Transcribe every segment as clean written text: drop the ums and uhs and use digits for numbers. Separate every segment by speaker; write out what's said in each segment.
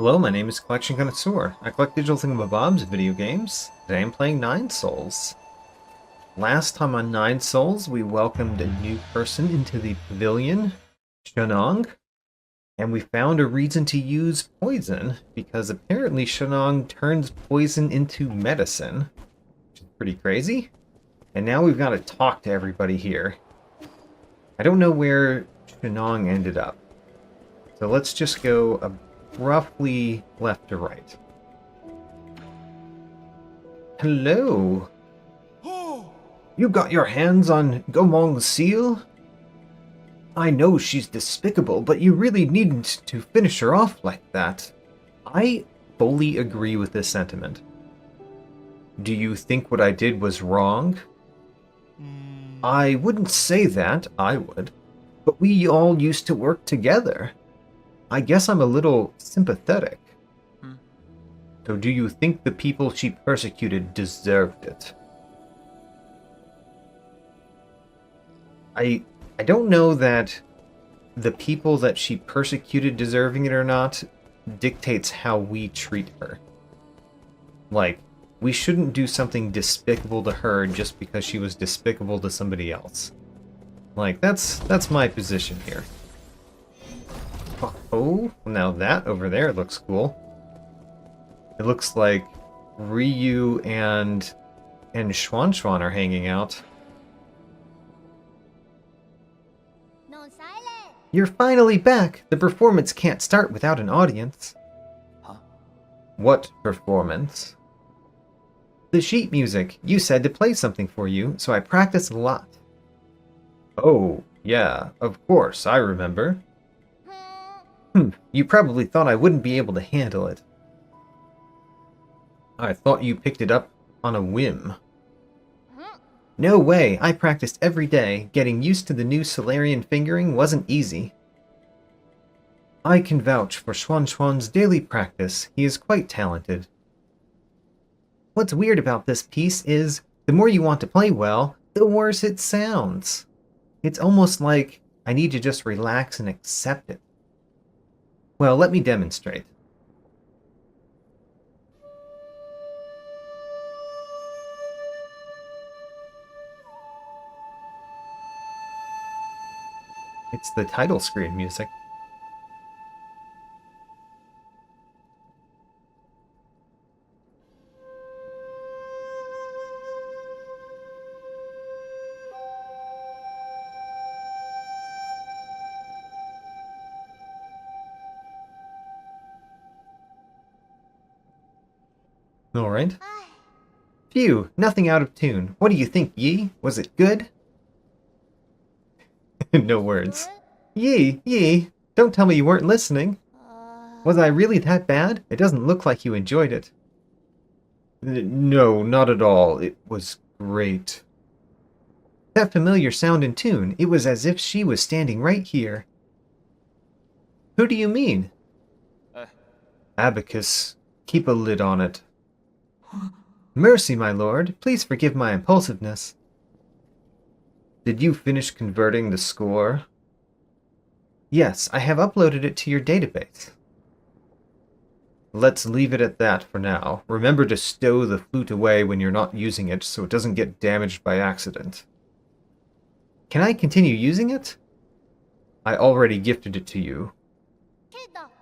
Speaker 1: Hello, my name is Collection Connoisseur. I collect digital thingamabobs, video games. Today I'm playing Nine Souls. Last time on Nine Souls, we welcomed a new person into the Pavilion, Shanong, and we found a reason to use poison, because apparently Shanong turns poison into medicine, which is pretty crazy. And now we've got to talk to everybody here. I don't know where Shanong ended up, so let's just go roughly left to right. Hello. You got your hands on Gomong's seal? I know she's despicable, but you really needn't to finish her off like that. I fully agree with this sentiment. Do you think what I did was wrong? I wouldn't say that, I would. But we all used to work together. I guess I'm a little sympathetic. So do you think the people she persecuted deserved it? I don't know that the people that she persecuted deserving it or not dictates how we treat her. Like, we shouldn't do something despicable to her just because she was despicable to somebody else. Like, that's my position here. Oh, now that over there looks cool. It looks like Ryu and Xuan Xuan are hanging out. You're finally back! The performance can't start without an audience.
Speaker 2: Huh?
Speaker 1: What performance? The sheet music. You said to play something for you, so I practiced a lot. Oh, yeah, of course, I remember. You probably thought I wouldn't be able to handle it. I thought you picked it up on a whim. No way, I practiced every day. Getting used to the new Solarian fingering wasn't easy. I can vouch for Xuan Xuan's daily practice. He is quite talented. What's weird about this piece is, the more you want to play well, the worse it sounds. It's almost like I need to just relax and accept it. Well, let me demonstrate. It's the title screen music. Alright. Phew, nothing out of tune. What do you think, Yi? Was it good? No words. Yi, don't tell me you weren't listening. Was I really that bad? It doesn't look like you enjoyed it. No, not at all. It was great. That familiar sound and tune, it was as if she was standing right here. Who do you mean? Abacus. Keep a lid on it. Mercy, my lord. Please forgive my impulsiveness. Did you finish converting the score? Yes, I have uploaded it to your database. Let's leave it at that for now. Remember to stow the flute away when you're not using it so it doesn't get damaged by accident. Can I continue using it? I already gifted it to you.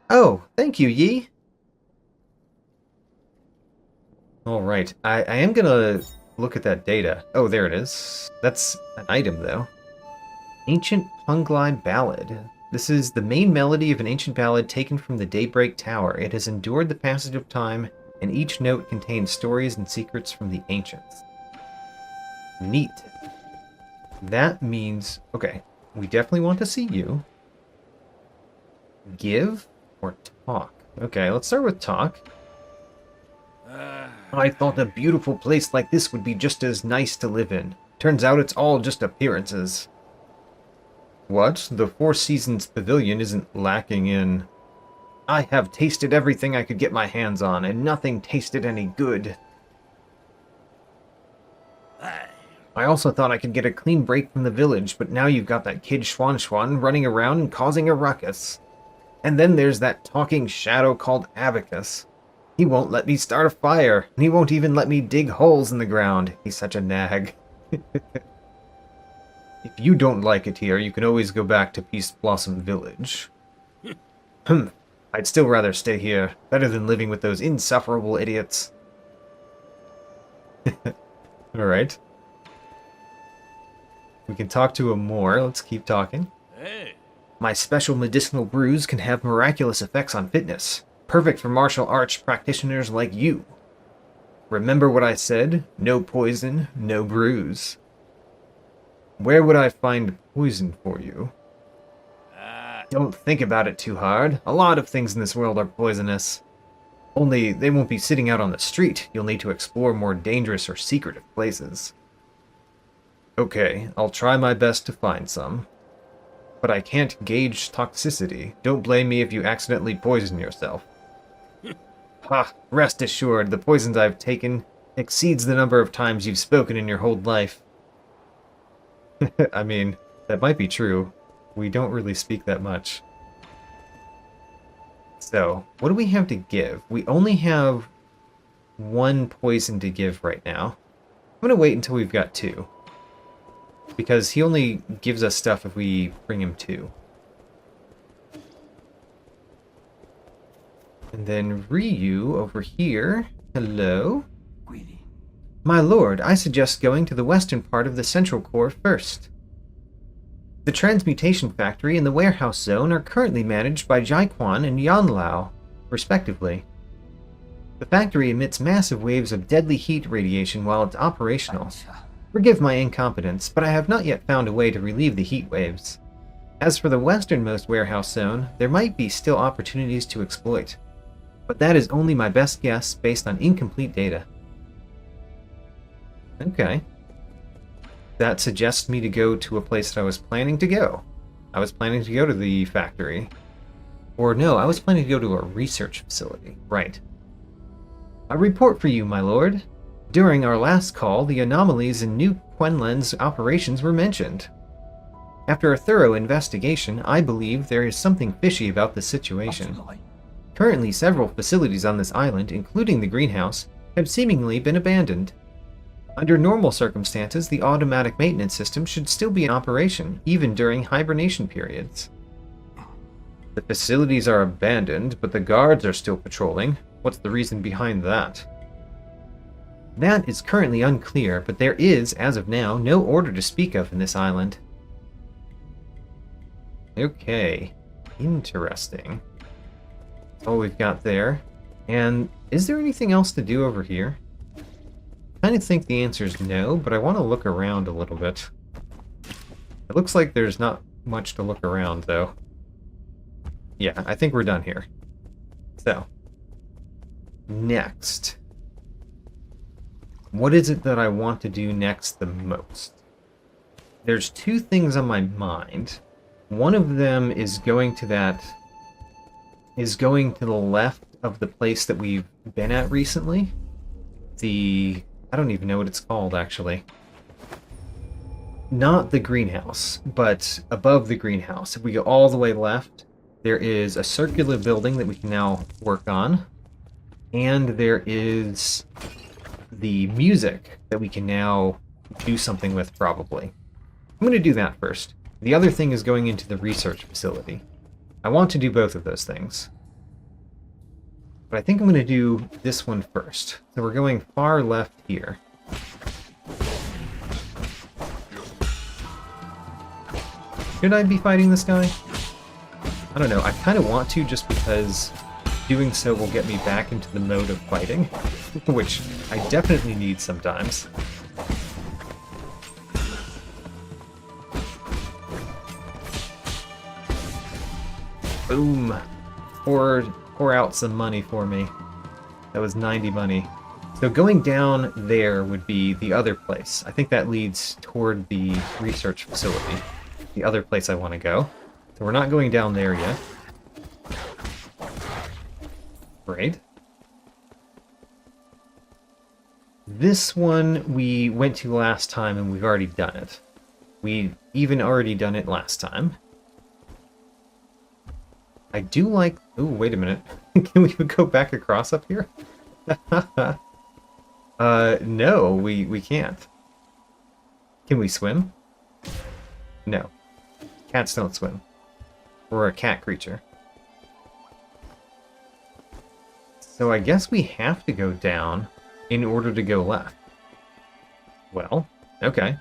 Speaker 1: Oh, thank you, Yi. Alright, I am gonna look at that data. Oh, there it is. That's an item, though. Ancient Ballad. This is the main melody of an ancient ballad taken from the Daybreak Tower. It has endured the passage of time, and each note contains stories and secrets from the ancients. Neat. That means... Okay, we definitely want to see you. Give or talk? Okay, let's start with talk. I thought a beautiful place like this would be just as nice to live in. Turns out it's all just appearances. What? The Four Seasons Pavilion isn't lacking in... I have tasted everything I could get my hands on, and nothing tasted any good. I also thought I could get a clean break from the village, but now you've got that kid Xuan Xuan running around and causing a ruckus. And then there's that talking shadow called Abacus. He won't let me start a fire, and he won't even let me dig holes in the ground. He's such a nag. If you don't like it here, you can always go back to Peace Blossom Village. I'd still rather stay here. Better than living with those insufferable idiots. Alright. We can talk to him more. Let's keep talking.
Speaker 2: Hey.
Speaker 1: My special medicinal brews can have miraculous effects on fitness. Perfect for martial arts practitioners like you. Remember what I said? No poison, no brews. Where would I find poison for you? Don't think about it too hard. A lot of things in this world are poisonous. Only they won't be sitting out on the street. You'll need to explore more dangerous or secretive places. Okay, I'll try my best to find some. But I can't gauge toxicity. Don't blame me if you accidentally poison yourself. Ha! Rest assured, the poisons I've taken exceeds the number of times you've spoken in your whole life. I mean, that might be true. We don't really speak that much. So, what do we have to give? We only have one poison to give right now. I'm going to wait until we've got two. Because he only gives us stuff if we bring him two. And then Ryu over here. Hello? My lord, I suggest going to the western part of the central core first. The transmutation factory and the warehouse zone are currently managed by Jaiquan and Yanlao, respectively. The factory emits massive waves of deadly heat radiation while it's operational. Forgive my incompetence, but I have not yet found a way to relieve the heat waves. As for the westernmost warehouse zone, there might be still opportunities to exploit. But that is only my best guess based on incomplete data. Okay. That suggests me to go to a place that I was planning to go. I was planning to go to the factory. Or no, I was planning to go to a research facility. Right. A report for you, my lord. During our last call, the anomalies in New Quenlin's operations were mentioned. After a thorough investigation, I believe there is something fishy about the situation. Currently, several facilities on this island, including the greenhouse, have seemingly been abandoned. Under normal circumstances, the automatic maintenance system should still be in operation, even during hibernation periods. The facilities are abandoned, but the guards are still patrolling. What's the reason behind that? That is currently unclear, but there is, as of now, no order to speak of in this island. Okay. Interesting. That's all we've got there. And is there anything else to do over here? I kind of think the answer is no, but I want to look around a little bit. It looks like there's not much to look around, though. Yeah, I think we're done here. So, next. What is it that I want to do next the most? There's two things on my mind. One of them is going to the left of the place that we've been at recently. I don't even know what it's called, actually. Not the greenhouse, but above the greenhouse. If we go all the way left, there is a circular building that we can now work on. And there is the music that we can now do something with, probably. I'm going to do that first. The other thing is going into the research facility. I want to do both of those things. But I think I'm going to do this one first. So we're going far left here. Should I be fighting this guy? I don't know. I kind of want to just because doing so will get me back into the mode of fighting, which I definitely need sometimes. Boom. Pour out some money for me. That was 90 money. So going down there would be the other place. I think that leads toward the research facility. The other place I want to go. So we're not going down there yet. Great. This one we went to last time and we've already done it. We even already done it last time. I do like... Ooh, wait a minute. Can we go back across up here? No, we can't. Can we swim? No. Cats don't swim. We're a cat creature. So I guess we have to go down in order to go left. Well, okay.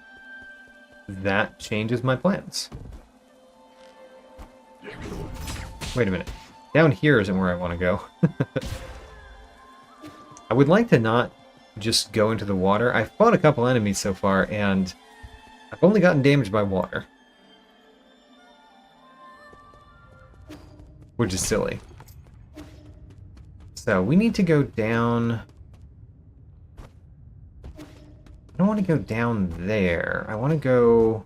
Speaker 1: That changes my plans. Wait a minute. Down here isn't where I want to go. I would like to not just go into the water. I've fought a couple enemies so far, and I've only gotten damaged by water. Which is silly. So, we need to go down... I don't want to go down there. I want to go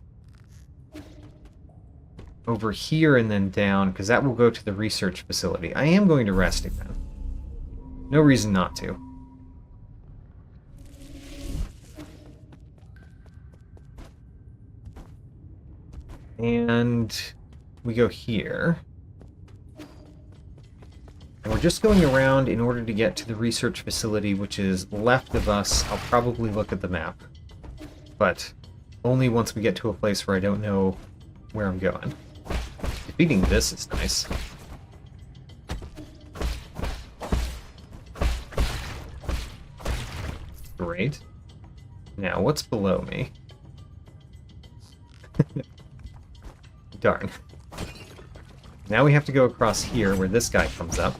Speaker 1: over here and then down, because that will go to the research facility. I am going to rest again. No reason not to. And we go here. And we're just going around in order to get to the research facility, which is left of us. I'll probably look at the map. But only once we get to a place where I don't know where I'm going. Defeating this is nice. Great. Now, what's below me? Darn. Now we have to go across here where this guy comes up.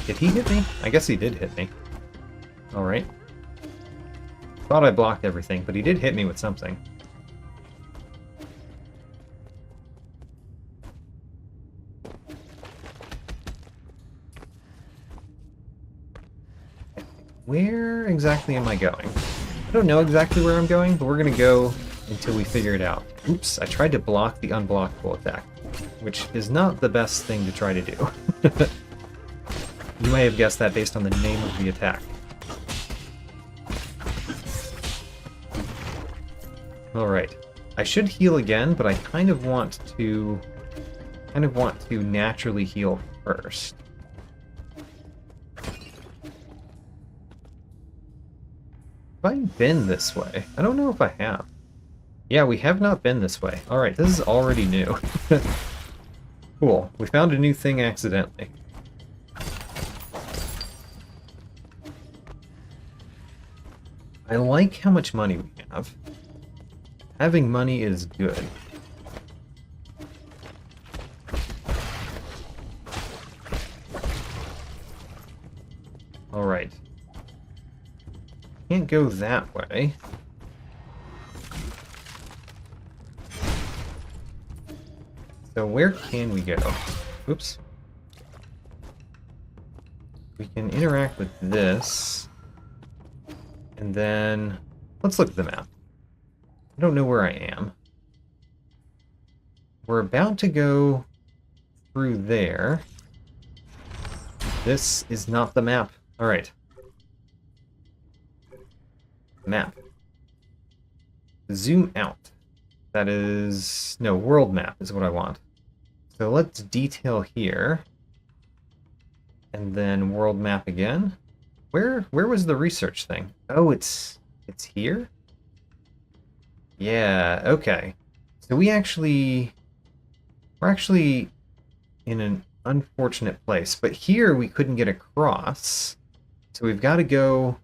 Speaker 1: Did he hit me? I guess he did hit me. Alright. Thought I blocked everything, but he did hit me with something. Where exactly am I going? I don't know exactly where I'm going, but we're going to go until we figure it out. Oops, I tried to block the unblockable attack, which is not the best thing to try to do. You may have guessed that based on the name of the attack. Alright. I should heal again, but I kind of want to naturally heal first. Have I been this way? I don't know if I have. Yeah, we have not been this way. Alright, this is already new. Cool. We found a new thing accidentally. I like how much money we have. Having money is good. Alright. Can't go that way. So where can we go? Oops. We can interact with this. And then, let's look at the map. I don't know where I am. We're about to go through there. This is not the map. Alright. Map. Zoom out. That is... no, world map is what I want. So let's detail here. And then world map again. Where was the research thing? Oh, it's here? Yeah, okay. So we're actually in an unfortunate place. But here we couldn't get across. So we've got to go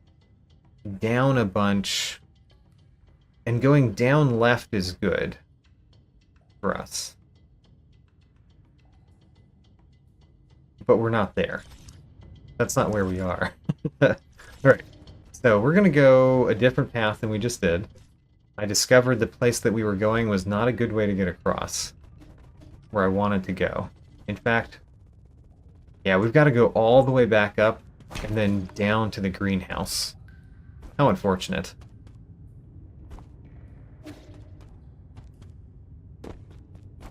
Speaker 1: down a bunch. And going down left is good for us. But we're not there. That's not where we are. Alright, so we're going to go a different path than we just did. I discovered the place that we were going was not a good way to get across where I wanted to go. In fact, yeah, we've got to go all the way back up and then down to the greenhouse. How unfortunate.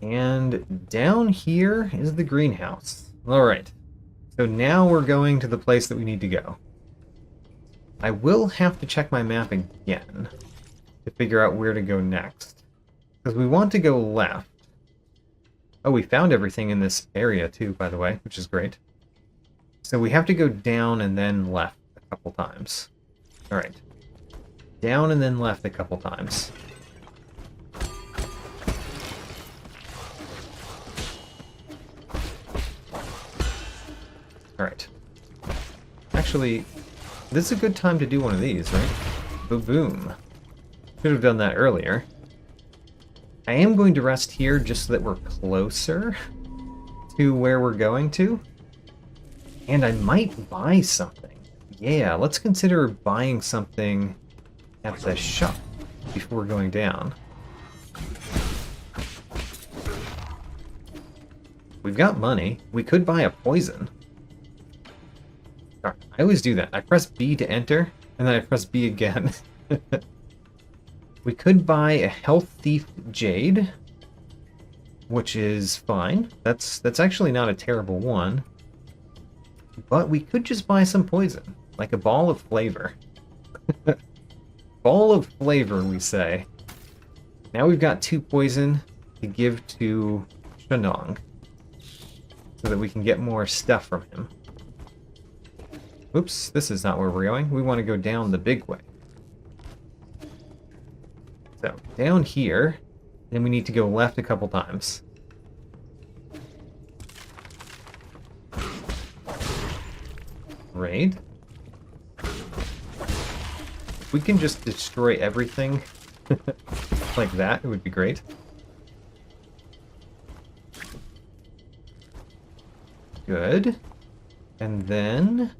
Speaker 1: And down here is the greenhouse. Alright. So now we're going to the place that we need to go. I will have to check my map again. to figure out where to go next. Because we want to go left. Oh, we found everything in this area too, by the way, which is great. So we have to go down and then left a couple times. Alright. Down and then left a couple times. Alright. Actually, this is a good time to do one of these, right? Boom. Should have done that earlier. I am going to rest here just so that we're closer to where we're going to. And I might buy something. Yeah, let's consider buying something at the shop before going down. We've got money. We could buy a poison. I always do that. I press B to enter, and then I press B again. We could buy a Health Thief Jade, which is fine. That's actually not a terrible one. But we could just buy some poison, like a Ball of Flavor. Ball of Flavor, we say. Now we've got 2 poison to give to Shanong, so that we can get more stuff from him. Oops, this is not where we're going. We want to go down the big way. So, down here, then we need to go left a couple times. Raid. If we can just destroy everything like that, it would be great. Good. And then...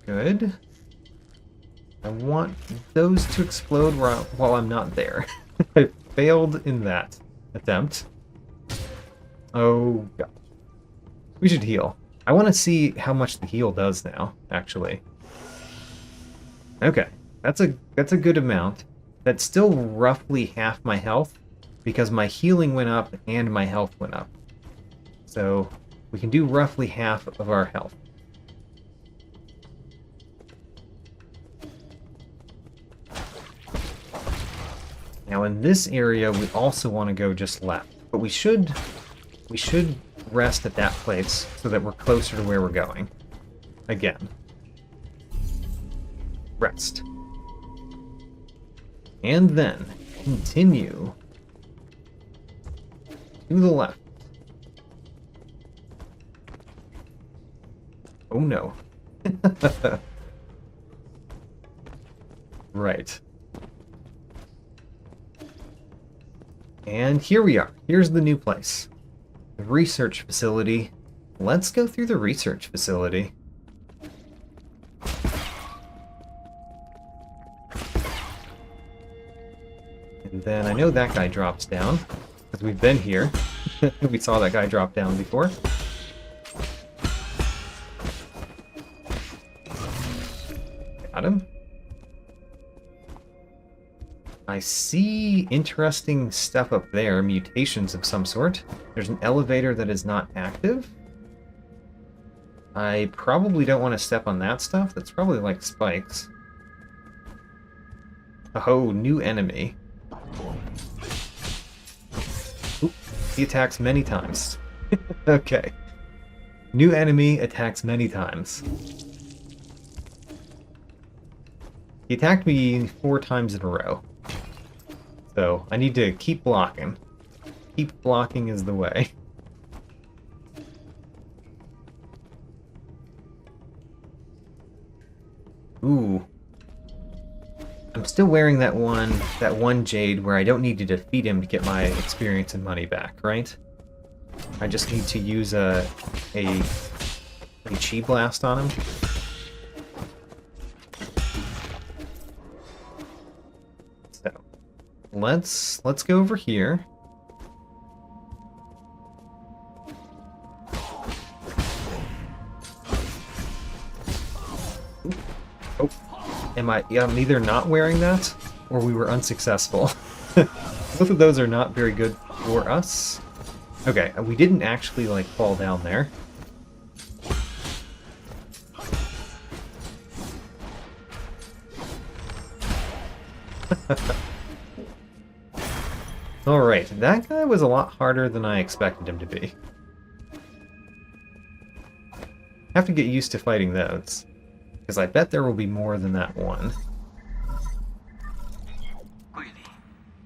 Speaker 1: Good. I want those to explode while I'm not there. I failed in that attempt. Oh, God. We should heal. I want to see how much the heal does now, actually. Okay. That's a good amount. That's still roughly half my health, because my healing went up and my health went up. So, we can do roughly half of our health. Now in this area, we also want to go just left, but we should rest at that place so that we're closer to where we're going. Again. Rest. And then continue to the left. Oh no. Right. And here we are. Here's the new place. The research facility. Let's go through the research facility. And then I know that guy drops down, because we've been here. We saw that guy drop down before. Got him. I see interesting stuff up there, mutations of some sort. There's an elevator that is not active. I probably don't want to step on that stuff. That's probably like spikes. Oh, new enemy. Oop, he attacks many times. Okay. New enemy attacks many times. He attacked me 4 times in a row. So, I need to keep blocking. Keep blocking is the way. Ooh. I'm still wearing that one jade where I don't need to defeat him to get my experience and money back, right? I just need to use a chi blast on him. Let's go over here. Oh, I'm either not wearing that, or we were unsuccessful. Both of those are not very good for us. Okay, we didn't actually, like, fall down there. Alright, that guy was a lot harder than I expected him to be. Have to get used to fighting those, because I bet there will be more than that one.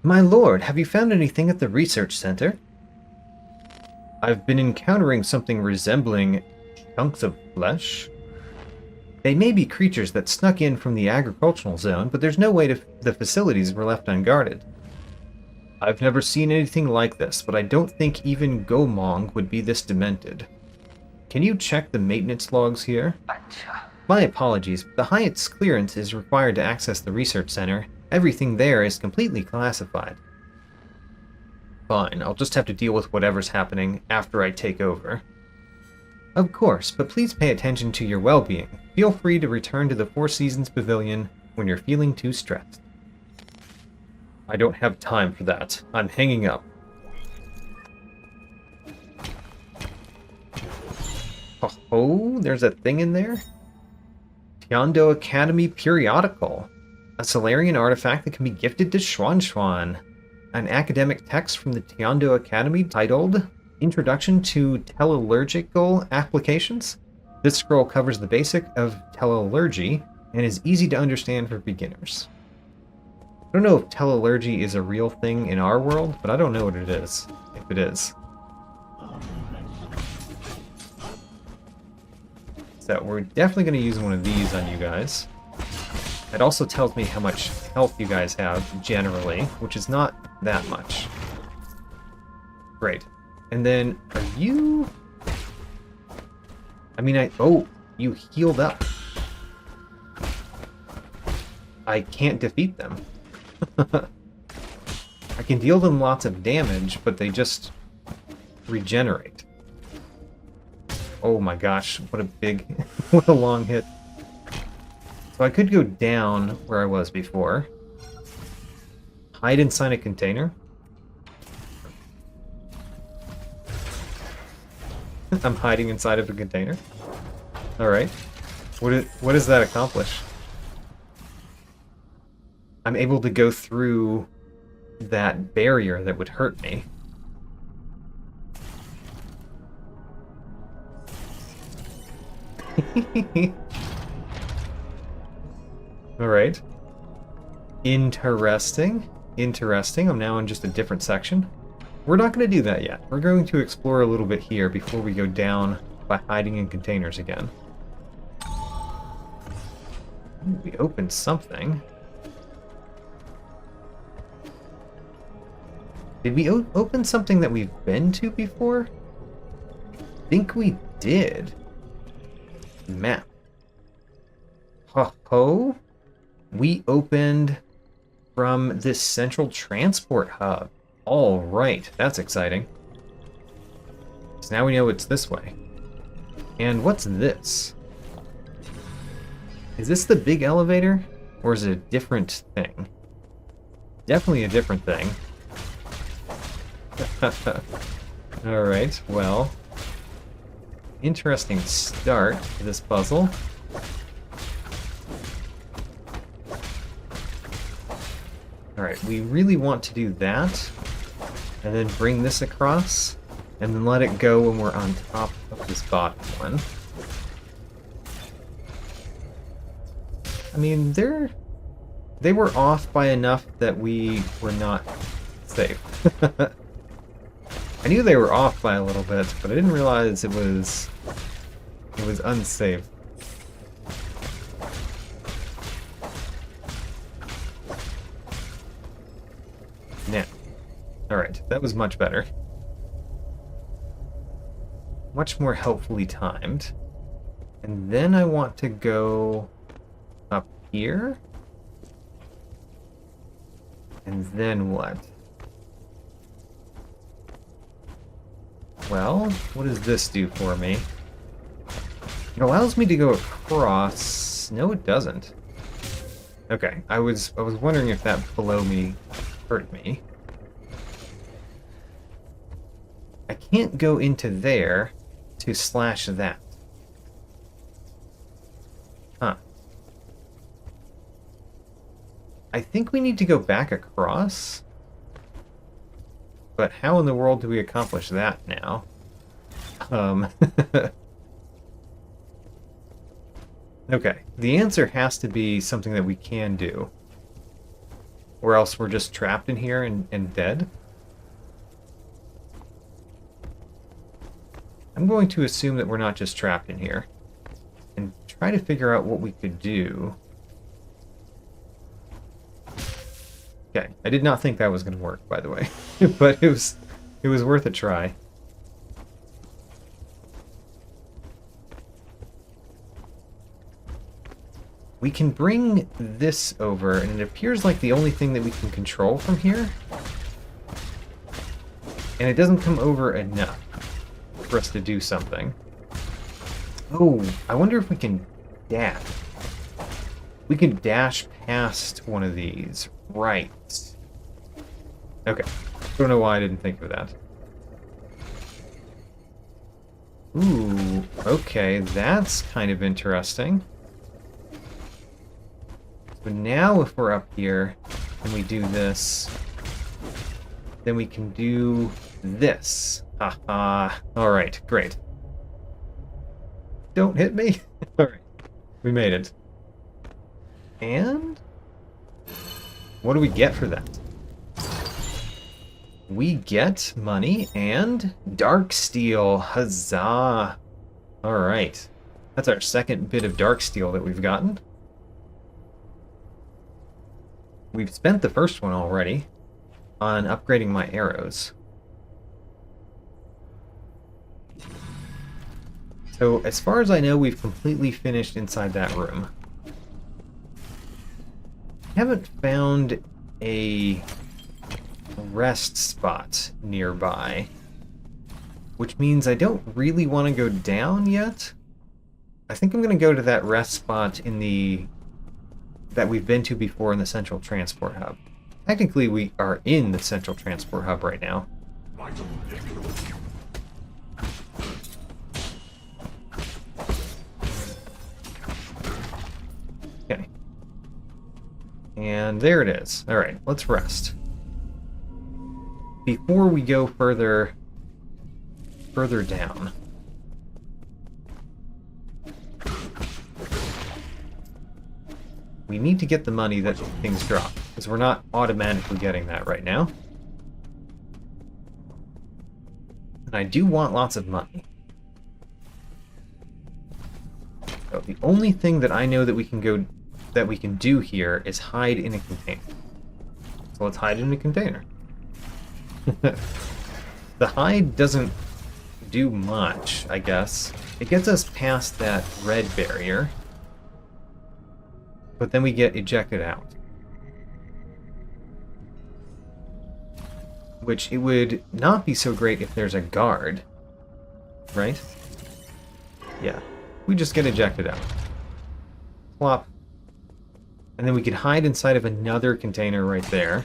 Speaker 1: My lord, have you found anything at the research center? I've been encountering something resembling chunks of flesh. They may be creatures that snuck in from the agricultural zone, but there's no way the facilities were left unguarded. I've never seen anything like this, but I don't think even Gomong would be this demented. Can you check the maintenance logs here? My apologies, but the highest clearance is required to access the research center. Everything there is completely classified. Fine, I'll just have to deal with whatever's happening after I take over. Of course, but please pay attention to your well-being. Feel free to return to the Four Seasons Pavilion when you're feeling too stressed. I don't have time for that. I'm hanging up. Oh, there's a thing in there? Tiando Academy Periodical. A Solarian artifact that can be gifted to Xuan. An academic text from the Tiando Academy titled Introduction to Teleurgical Applications. This scroll covers the basic of teleurgy and is easy to understand for beginners. I don't know if teleurgy is a real thing in our world, but I don't know what it is, if it is. So we're definitely going to use one of these on you guys. It also tells me how much health you guys have, generally, which is not that much. Great. And then, are you... I mean, oh, you healed up. I can't defeat them. I can deal them lots of damage, but they just regenerate. Oh my gosh, what a big, what a long hit. So I could go down where I was before. Hide inside a container. I'm hiding inside of a container. Alright. What does that accomplish? I'm able to go through that barrier that would hurt me. Alright. Interesting. Interesting. I'm now in just a different section. We're not going to do that yet. We're going to explore a little bit here before we go down by hiding in containers again. We opened something. Did we open something that we've been to before? I think we did. Map. Ho-ho! We opened from this central transport hub. All right, that's exciting. So now we know it's this way. And what's this? Is this the big elevator? Or is it a different thing? Definitely a different thing. Alright, well. Interesting start to this puzzle. Alright, we really want to do that. And then bring this across. And then let it go when we're on top of this bottom one. I mean, they were off by enough that we were not safe. I knew they were off by a little bit, but I didn't realize it was unsafe. Now, alright, that was much better. Much more helpfully timed. And then I want to go up here. And then what? Well, what does this do for me? It allows me to go across. No, it doesn't. Okay, I was wondering if that below me hurt me. I can't go into there to slash that. Huh. I think we need to go back across. But how in the world do we accomplish that now? Okay, the answer has to be something that we can do. Or else we're just trapped in here and dead. I'm going to assume that we're not just trapped in here. And try to figure out what we could do. Okay, I did not think that was going to work, by the way. But it was worth a try. We can bring this over, and it appears like the only thing that we can control from here. And it doesn't come over enough for us to do something. Oh, I wonder if we can dash. We can dash past one of these. Right. Okay. Don't know why I didn't think of that. Ooh, okay, that's kind of interesting. So now if we're up here and we do this, then we can do this. Haha. Alright, great. Don't hit me. Alright, we made it. And what do we get for that? We get money and dark steel. Huzzah! Alright. That's our second bit of dark steel that we've gotten. We've spent the first one already on upgrading my arrows. So, as far as I know, we've completely finished inside that room. I haven't found a rest spot nearby, which means I don't really want to go down yet. I think I'm going to go to that rest spot in the that we've been to before in the Central Transport Hub. Technically, we are in the Central Transport Hub right now. Okay. And there it is. Alright, let's rest. Before we go further down. We need to get the money that things drop, because we're not automatically getting that right now. And I do want lots of money. So the only thing that I know that we can do here is hide in a container. So let's hide in a container. The hide doesn't do much, I guess. It gets us past that red barrier. But then we get ejected out. Which, it would not be so great if there's a guard. Right? Yeah. We just get ejected out. Plop. And then we could hide inside of another container right there.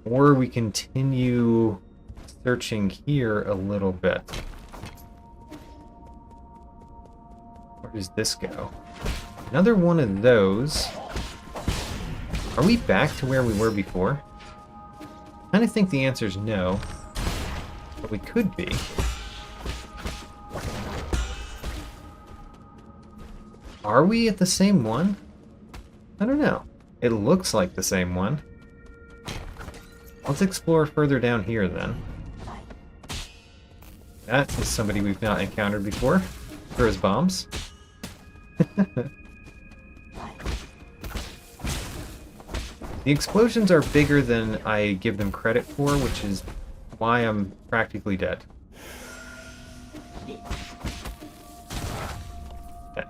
Speaker 1: Or we continue searching here a little bit. Where does this go? Another one of those. Are we back to where we were before? I kind of think the answer is no. But we could be. Are we at the same one? I don't know. It looks like the same one. Let's explore further down here then. That is somebody we've not encountered before. For his bombs. The explosions are bigger than I give them credit for, which is why I'm practically dead. Okay.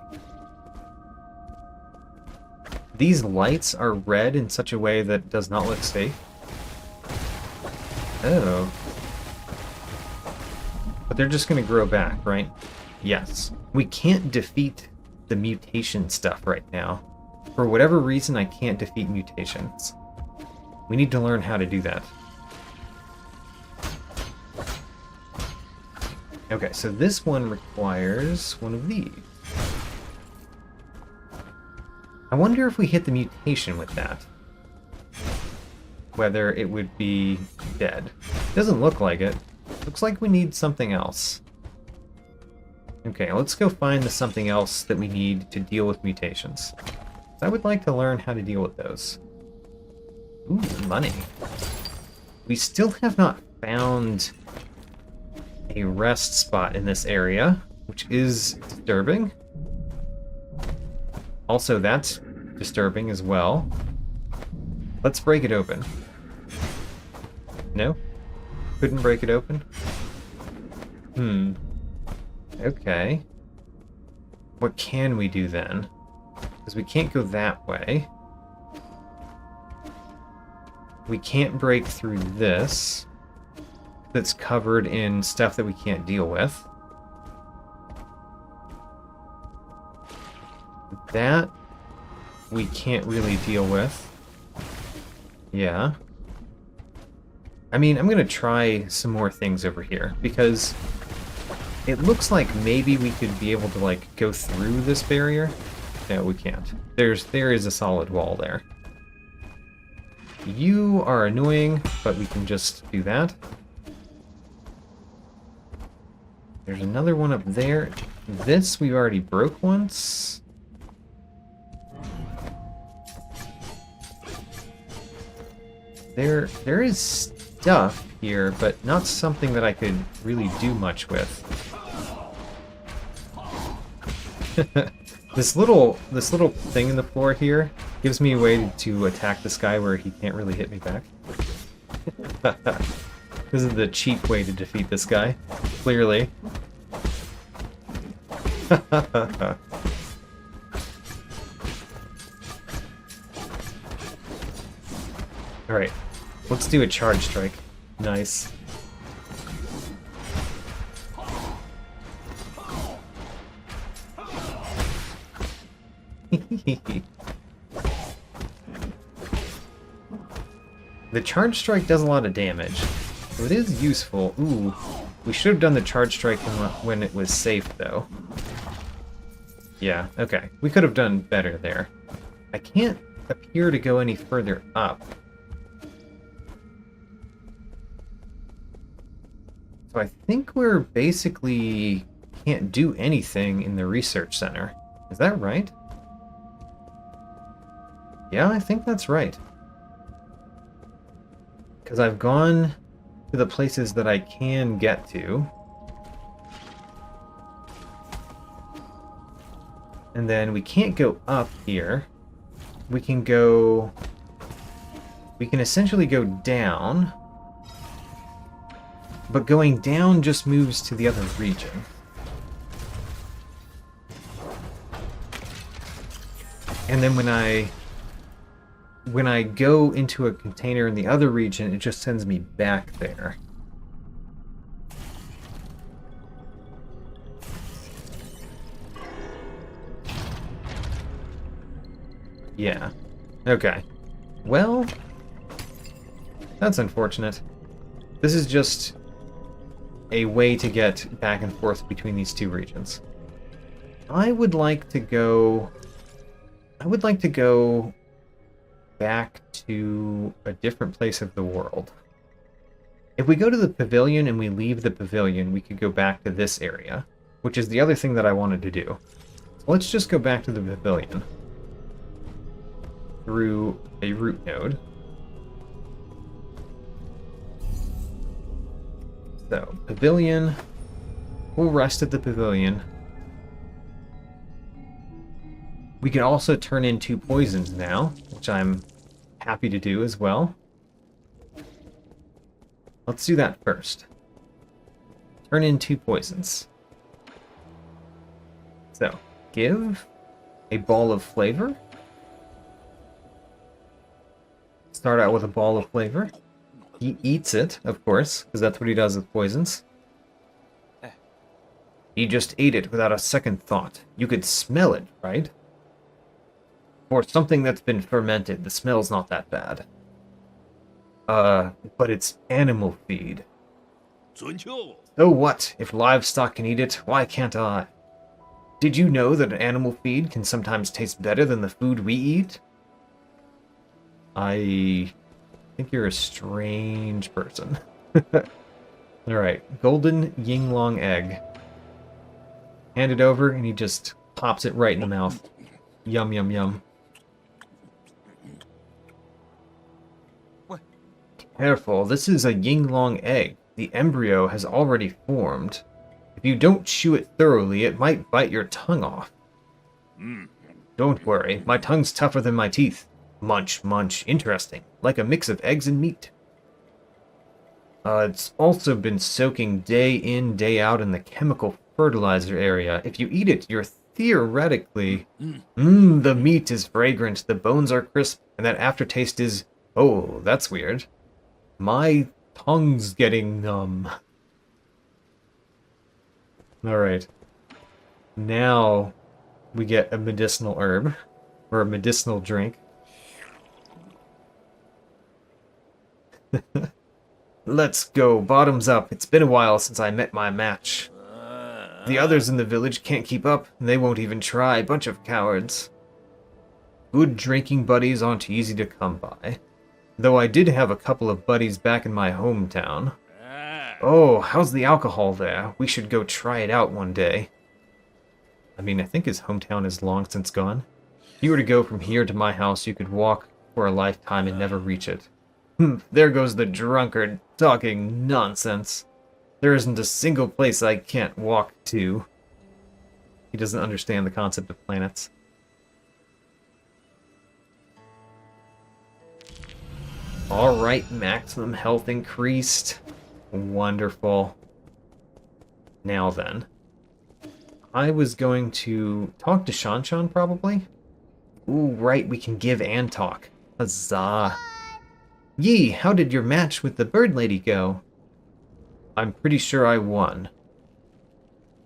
Speaker 1: These lights are red in such a way that does not look safe. Oh. But they're just going to grow back, right? Yes. We can't defeat the mutation stuff right now. For whatever reason, I can't defeat mutations. We need to learn how to do that. Okay, so this one requires one of these. I wonder if we hit the mutation with that. whether it would be dead. Doesn't look like it. Looks like we need something else. Okay, let's go find the something else that we need to deal with mutations. I would like to learn how to deal with those. Ooh, money. We still have not found a rest spot in this area, which is disturbing. Also, that's disturbing as well. Let's break it open. No? Couldn't break it open? Okay. What can we do then? Because we can't go that way. We can't break through this. That's covered in stuff that we can't deal with. That we can't really deal with. Yeah. I mean, I'm gonna try some more things over here, because it looks like maybe we could be able to, like, go through this barrier. No, we can't. There is a solid wall there. You are annoying, but we can just do that. There's another one up there. This we already broke once. There is stuff here, but not something that I could really do much with. This little thing in the floor here gives me a way to attack this guy where he can't really hit me back. This is the cheap way to defeat this guy, clearly. Alright, let's do a charge strike. Nice. The charge strike does a lot of damage, so it is useful. Ooh, we should have done the charge strike when it was safe, though. Yeah, okay. We could have done better there. I can't appear to go any further up. So I think we're basically can't do anything in the research center. Is that right? Yeah, I think that's right. Because I've gone to the places that I can get to. And then we can't go up here. We can essentially go down. But going down just moves to the other region. And then when I go into a container in the other region, it just sends me back there. Yeah. Okay. Well, that's unfortunate. This is just a way to get back and forth between these two regions. I would like to go back to a different place of the world. If we go to the Pavilion and we leave the Pavilion, we could go back to this area, which is the other thing that I wanted to do. So let's just go back to the Pavilion through a route node. So, Pavilion. We'll rest at the Pavilion. We can also turn into poisons now, which I'm happy to do as well. Let's do that first. Turn into poisons. So, give a ball of flavor. Start out with a ball of flavor. He eats it, of course, because that's what he does with poisons. He just ate it without a second thought. You could smell it, right? For something that's been fermented, the smell's not that bad. But it's animal feed. So what? If livestock can eat it, why can't I? Did you know that animal feed can sometimes taste better than the food we eat? I think you're a strange person. Alright, golden yinglong egg. Hand it over, and he just pops it right in the mouth. Yum, yum, yum.
Speaker 2: What?
Speaker 1: Careful, this is a yinglong egg. The embryo has already formed. If you don't chew it thoroughly, it might bite your tongue off. Don't worry, my tongue's tougher than my teeth. Munch, munch, interesting. Like a mix of eggs and meat. It's also been soaking day in, day out in the chemical fertilizer area. If you eat it, you're theoretically... the meat is fragrant, the bones are crisp, and that aftertaste is... Oh, that's weird. My tongue's getting numb. Alright. Now we get a medicinal herb. Or a medicinal drink. Let's go, bottoms up. It's been a while since I met my match. The others in the village can't keep up, and they won't even try. Bunch of cowards. Good drinking buddies aren't easy to come by. Though I did have a couple of buddies back in my hometown. Oh, how's the alcohol there? We should go try it out one day. I mean, I think his hometown is long since gone. If you were to go from here to my house, you could walk for a lifetime and never reach it. There goes the drunkard, talking nonsense. There isn't a single place I can't walk to. He doesn't understand the concept of planets. Alright, maximum health increased. Wonderful. Now then. I was going to talk to Shanshan, probably? Ooh, right, we can give and talk. Huzzah. Yi, how did your match with the bird lady go? I'm pretty sure I won.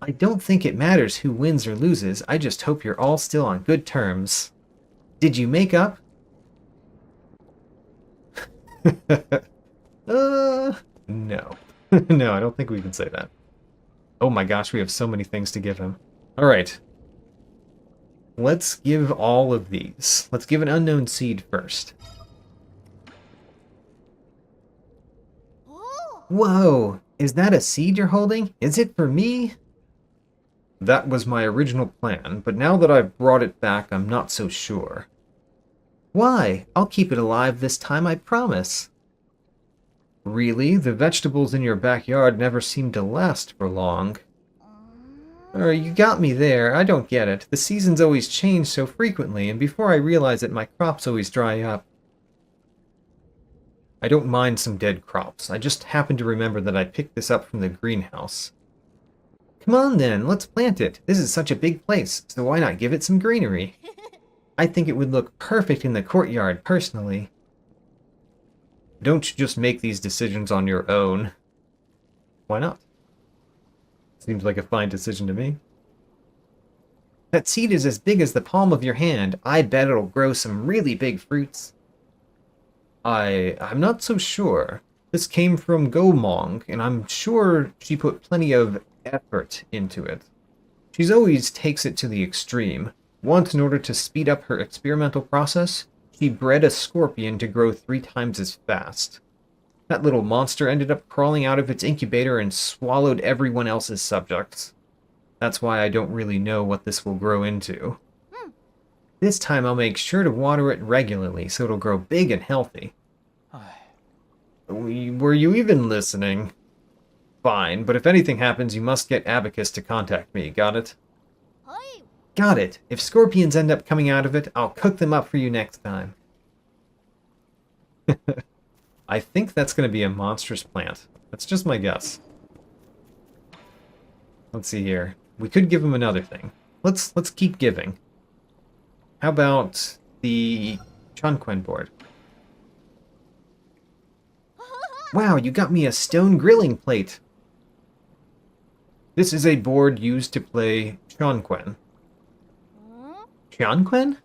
Speaker 1: I don't think it matters who wins or loses. I just hope you're all still on good terms. Did you make up? No. No, I don't think we can say that. Oh my gosh, we have so many things to give him. Alright. Let's give all of these. Let's give an unknown seed first. Whoa! Is that a seed you're holding? Is it for me? That was my original plan, but now that I've brought it back, I'm not so sure. Why? I'll keep it alive this time, I promise. Really? The vegetables in your backyard never seem to last for long. You got me there. I don't get it. The seasons always change so frequently, and before I realize it, my crops always dry up. I don't mind some dead crops. I just happen to remember that I picked this up from the greenhouse. Come on then, let's plant it. This is such a big place, so why not give it some greenery? I think it would look perfect in the courtyard, personally. Don't you just make these decisions on your own. Why not? Seems like a fine decision to me. That seed is as big as the palm of your hand. I bet it'll grow some really big fruits. I'm not so sure. This came from Gomong, and I'm sure she put plenty of effort into it. She's always takes it to the extreme. Once, in order to speed up her experimental process, she bred a scorpion to grow 3 times as fast. That little monster ended up crawling out of its incubator and swallowed everyone else's subjects. That's why I don't really know what this will grow into. This time I'll make sure to water it regularly so it'll grow big and healthy. Were you even listening? Fine, but if anything happens, you must get Abacus to contact me, got it? Got it. If scorpions end up coming out of it, I'll cook them up for you next time. I think that's going to be a monstrous plant. That's just my guess. Let's see here. We could give him another thing. Let's keep giving. How about the Chunquen board? Wow, you got me a stone grilling plate. This is a board used to play Chunquen. Chunquen?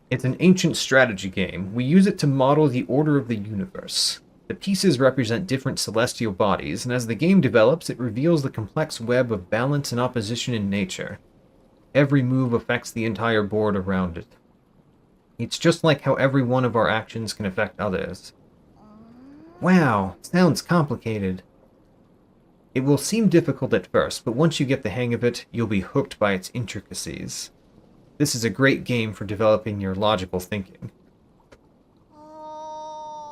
Speaker 1: It's an ancient strategy game. We use it to model the order of the universe. The pieces represent different celestial bodies, and as the game develops, it reveals the complex web of balance and opposition in nature. Every move affects the entire board around it. It's just like how every one of our actions can affect others. Wow, sounds complicated. It will seem difficult at first, but once you get the hang of it, you'll be hooked by its intricacies. This is a great game for developing your logical thinking.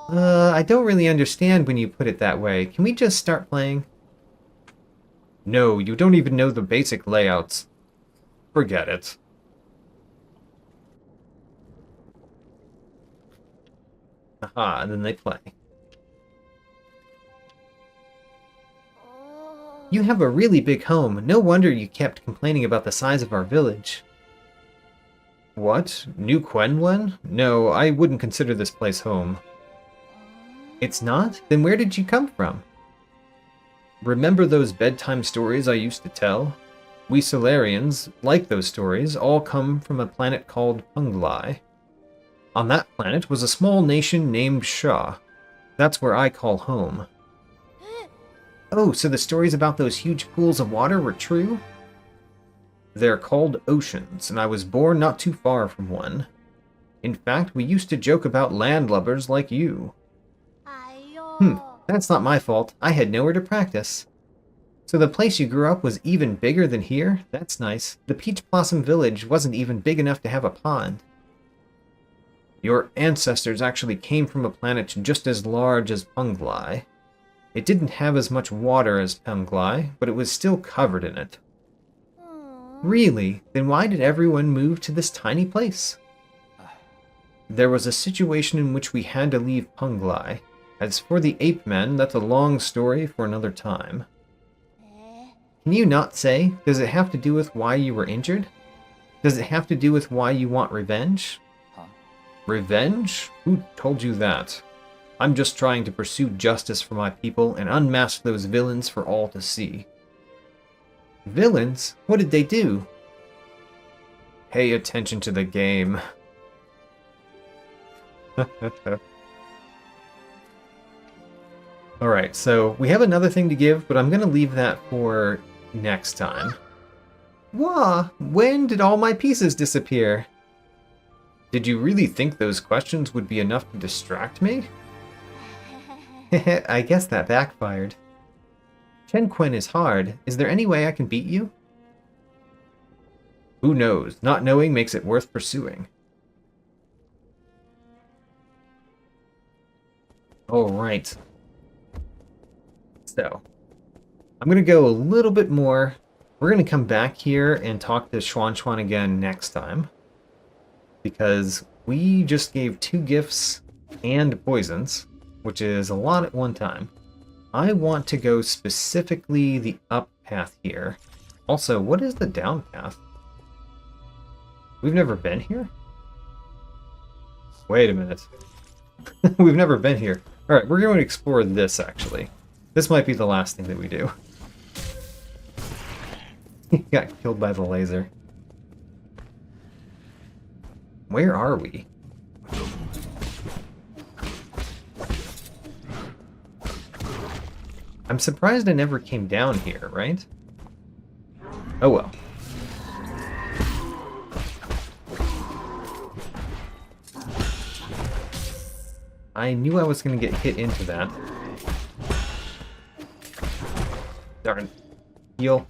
Speaker 1: I don't really understand when you put it that way. Can we just start playing? No, you don't even know the basic layouts. Forget it. Aha, and then they play. You have a really big home. No wonder you kept complaining about the size of our village. What? New Quenwen? No, I wouldn't consider this place home. It's not? Then where did you come from? Remember those bedtime stories I used to tell? We Solarians, like those stories, all come from a planet called Punglai. On that planet was a small nation named Shah. That's where I call home. Oh, so the stories about those huge pools of water were true? They're called oceans, and I was born not too far from one. In fact, we used to joke about landlubbers like you. That's not my fault. I had nowhere to practice. So the place you grew up was even bigger than here? That's nice. The Peach Blossom Village wasn't even big enough to have a pond. Your ancestors actually came from a planet just as large as Punglai. It didn't have as much water as Punglai, but it was still covered in it. Really? Then why did everyone move to this tiny place? There was a situation in which we had to leave Punglai. As for the ape men, that's a long story for another time. Can you not say? Does it have to do with why you were injured? Does it have to do with why you want revenge? Revenge? Who told you that? I'm just trying to pursue justice for my people and unmask those villains for all to see. Villains? What did they do? Pay attention to the game. Alright, so we have another thing to give, but I'm going to leave that for next time. Wah! When did all my pieces disappear? Did you really think those questions would be enough to distract me? I guess that backfired. Chen Quen is hard. Is there any way I can beat you? Who knows? Not knowing makes it worth pursuing. Alright. So, I'm going to go a little bit more. We're going to come back here and talk to Xuan again next time. Because we just gave 2 gifts and poisons, which is a lot at one time. I want to go specifically the up path here. Also, what is the down path? We've never been here? Wait a minute. We've never been here. Alright, we're going to explore this, actually. This might be the last thing that we do. He got killed by the laser. Where are we? I'm surprised I never came down here, right? Oh well. I knew I was going to get hit into that. Darn. Heal.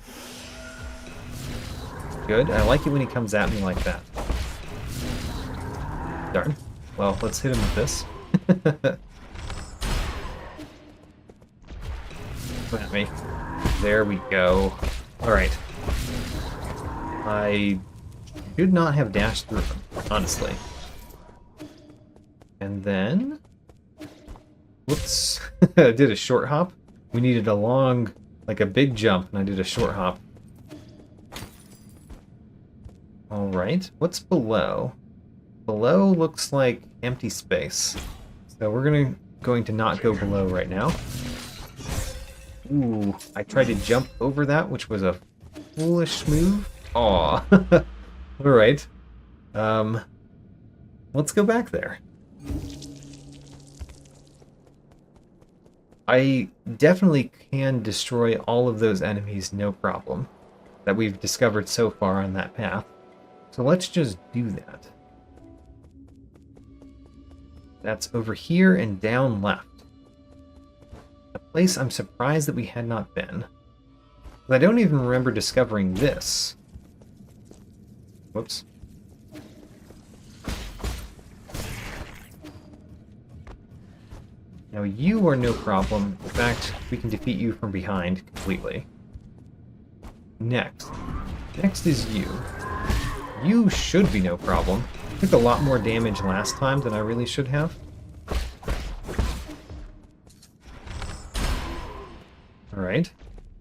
Speaker 1: Good. I like it when he comes at me like that. Darn. Well, let's hit him with this. Come at me. There we go. Alright. I should not have dashed through him, honestly. And then... Whoops. I did a short hop. We needed a long, like a big jump, and I did a short hop. Alright, what's below? Below looks like empty space. So we're going to not go below right now. Ooh, I tried to jump over that, which was a foolish move. Aw. Alright. Let's go back there. I definitely can destroy all of those enemies, no problem, that we've discovered so far on that path. So let's just do that. That's over here and down left. A place I'm surprised that we had not been. I don't even remember discovering this. Whoops. Now you are no problem. In fact, we can defeat you from behind completely. Next. Next is you. You should be no problem. I took a lot more damage last time than I really should have. Alright.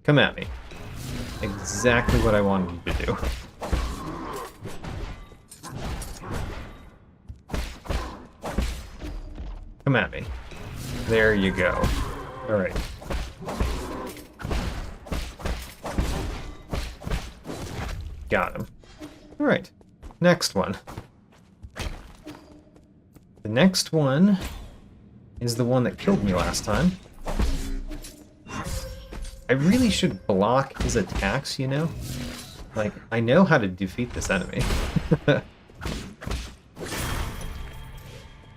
Speaker 1: Come at me. Exactly what I wanted you to do. Come at me. There you go. Alright. Got him. Alright. Next one. The next one is the one that killed me last time. I really should block his attacks, you know? Like, I know how to defeat this enemy.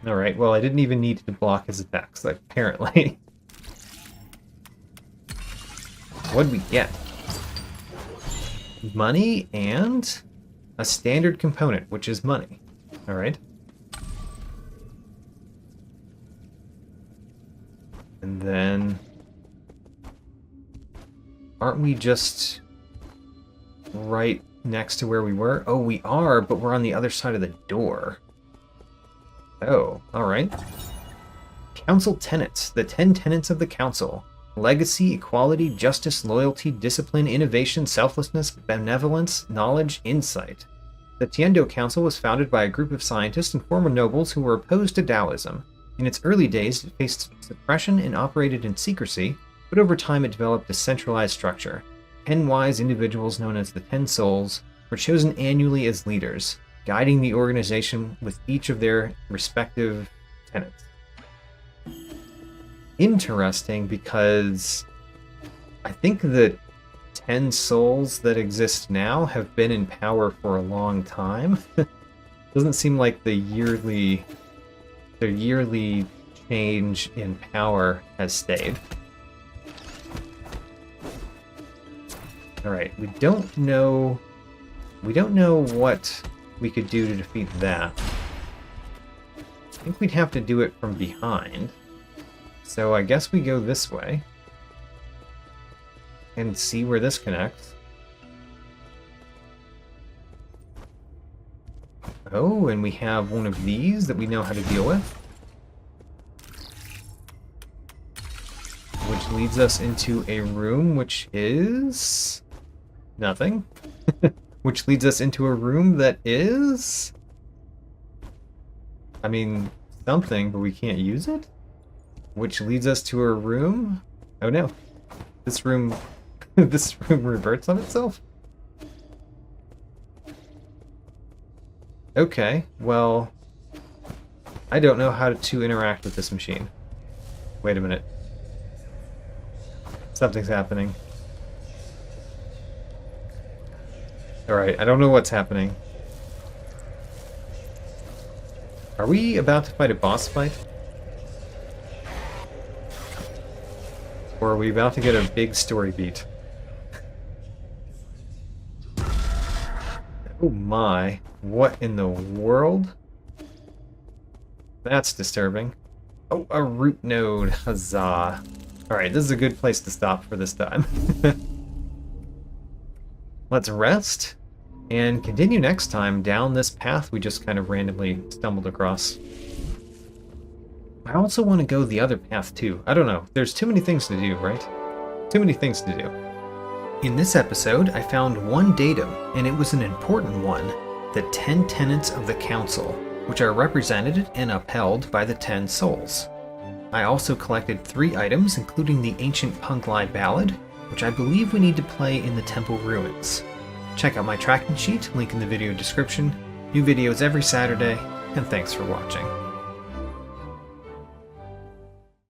Speaker 1: Alright, well, I didn't even need to block his attacks, like, apparently. What'd we get? Money and a standard component, which is money. Alright. And then... aren't we just right next to where we were? Oh, we are, but we're on the other side of the door. Oh, alright. Council tenets. The 10 tenets of the Council. Legacy, equality, justice, loyalty, discipline, innovation, selflessness, benevolence, knowledge, insight. The Tiendo Council was founded by a group of scientists and former nobles who were opposed to Taoism. In its early days, it faced suppression and operated in secrecy, but over time it developed a centralized structure. 10 wise individuals known as the 10 Souls were chosen annually as leaders, guiding the organization with each of their respective tenets. Interesting, because I think the 10 souls that exist now have been in power for a long time. Doesn't seem like the yearly change in power has stayed. Alright, we don't know what we could do to defeat that. I think we'd have to do it from behind. So I guess we go this way. And see where this connects. Oh, and we have one of these that we know how to deal with. Which leads us into a room which is... nothing. Which leads us into a room that is... I mean, something, but we can't use it? Which leads us to a room... oh no. This room... this room reverts on itself? Okay, well... I don't know how to interact with this machine. Wait a minute. Something's happening. Alright, I don't know what's happening. Are we about to fight a boss fight? Or are we about to get a big story beat? Oh my, what in the world? That's disturbing. Oh, a root node, huzzah. Alright, this is a good place to stop for this time. Let's rest, and continue next time down this path we just kind of randomly stumbled across. I also want to go the other path too. I don't know, there's too many things to do, right? Too many things to do. In this episode, I found one datum, and it was an important one. The 10 tenets of the Council, which are represented and upheld by the 10 Souls. I also collected 3 items, including the Ancient Ballad, which I believe we need to play in the temple ruins. Check out my tracking sheet, link in the video description. New videos every Saturday, and thanks for watching.